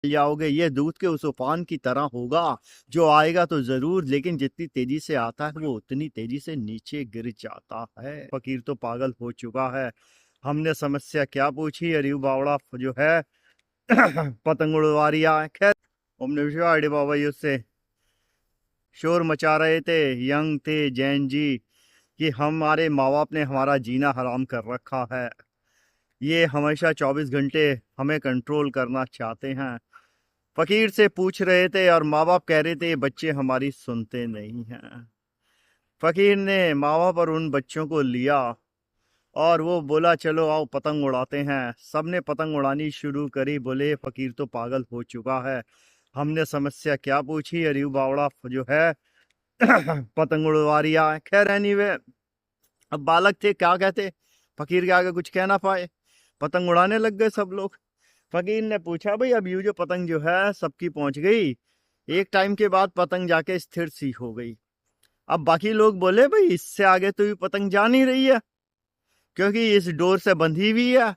जाओगे, ये दूध के उस उफान की तरह होगा जो आएगा तो जरूर, लेकिन जितनी तेजी से आता है वो उतनी तेजी से नीचे गिर जाता है। फकीर तो पागल हो चुका है। हमने समस्या क्या पूछी, अरीब बावड़ा जो है पतंग उड़वा रिया है। खैर, हमने विश्वास बाबा जी उससे शोर मचा रहे थे, यंग थे जैन जी, कि हमारे माँ बाप ने हमारा जीना हराम कर रखा है। ये हमेशा 24 घंटे हमें कंट्रोल करना चाहते हैं। फकीर से पूछ रहे थे और माँ बाप कह रहे थे ये बच्चे हमारी सुनते नहीं हैं। फकीर ने माँ बाप और उन बच्चों को लिया और वो बोला चलो आओ पतंग उड़ाते हैं। सबने पतंग उड़ानी शुरू करी। बोले फकीर तो पागल हो चुका है। हमने समस्या क्या पूछी, अरीब बावड़ा जो है पतंग उड़वा रिया है। खैर एनीवे, अब बालक थे, क्या कहते, फकीर के आगे कुछ कह ना पाए, पतंग उड़ाने लग गए सब लोग। फकीर ने पूछा भाई अब यूं जो पतंग जो है सबकी पहुंच गई, एक टाइम के बाद पतंग जाके स्थिर सी हो गई। अब बाकी लोग बोले भाई इससे आगे तो ये पतंग जा नहीं रही है, क्योंकि इस डोर से बंधी हुई है,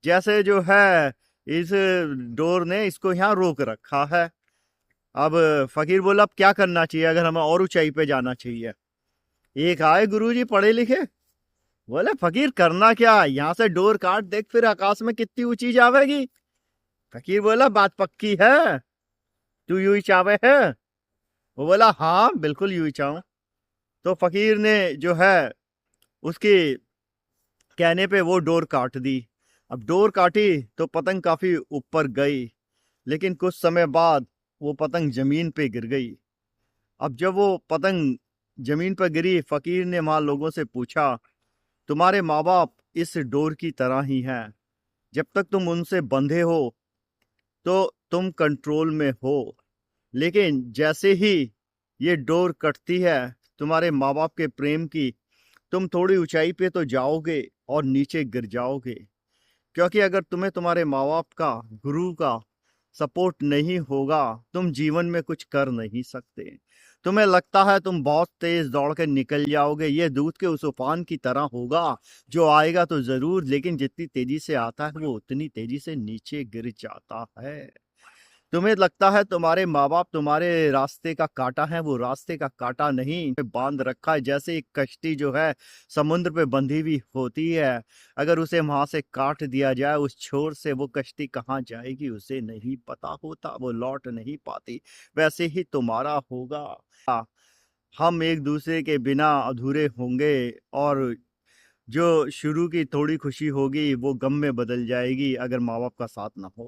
जैसे जो है इस डोर ने इसको यहाँ रोक रखा है। अब फकीर बोला अब क्या करना चाहिए, अगर हमें और ऊंचाई पे जाना चाहिए। एक आए गुरुजी पढ़े लिखे, बोले फकीर करना क्या, यहाँ से डोर काट देख फिर आकाश में कितनी ऊंची जावेगी। फकीर बोला बात पक्की है, तू यूं ही चावे है। वो बोला हाँ बिल्कुल यूं ही चाहूं। तो फकीर ने जो है उसके कहने पे वो डोर काट दी। अब डोर काटी तो पतंग काफी ऊपर गई, लेकिन कुछ समय बाद वो पतंग जमीन पे गिर गई। अब जब वो पतंग जमीन पर गिरी, फकीर ने वहां लोगों से पूछा तुम्हारे माँ बाप इस डोर की तरह ही हैं, जब तक तुम उनसे बंधे हो तो तुम कंट्रोल में हो, लेकिन जैसे ही ये डोर कटती है तुम्हारे माँ बाप के प्रेम की, तुम थोड़ी ऊंचाई पे तो जाओगे और नीचे गिर जाओगे। क्योंकि अगर तुम्हें तुम्हारे माँ बाप का, गुरु का सपोर्ट नहीं होगा, तुम जीवन में कुछ कर नहीं सकते। तुम्हें लगता है तुम बहुत तेज दौड़ के निकल जाओगे, ये दूध के उस उफान की तरह होगा जो आएगा तो जरूर, लेकिन जितनी तेजी से आता है वो उतनी तेजी से नीचे गिर जाता है। तुम्हें लगता है तुम्हारे माँ बाप तुम्हारे रास्ते का कांटा है, वो रास्ते का कांटा नहीं, बांध रखा है। जैसे एक कश्ती जो है समुद्र पे बंधी हुई होती है, अगर उसे वहां से काट दिया जाए उस छोर से, वो कश्ती कहाँ जाएगी उसे नहीं पता होता, वो लौट नहीं पाती। वैसे ही तुम्हारा होगा, हम एक दूसरे के बिना अधूरे होंगे, और जो शुरू की थोड़ी खुशी होगी वो गम में बदल जाएगी अगर माँ बाप का साथ ना हो।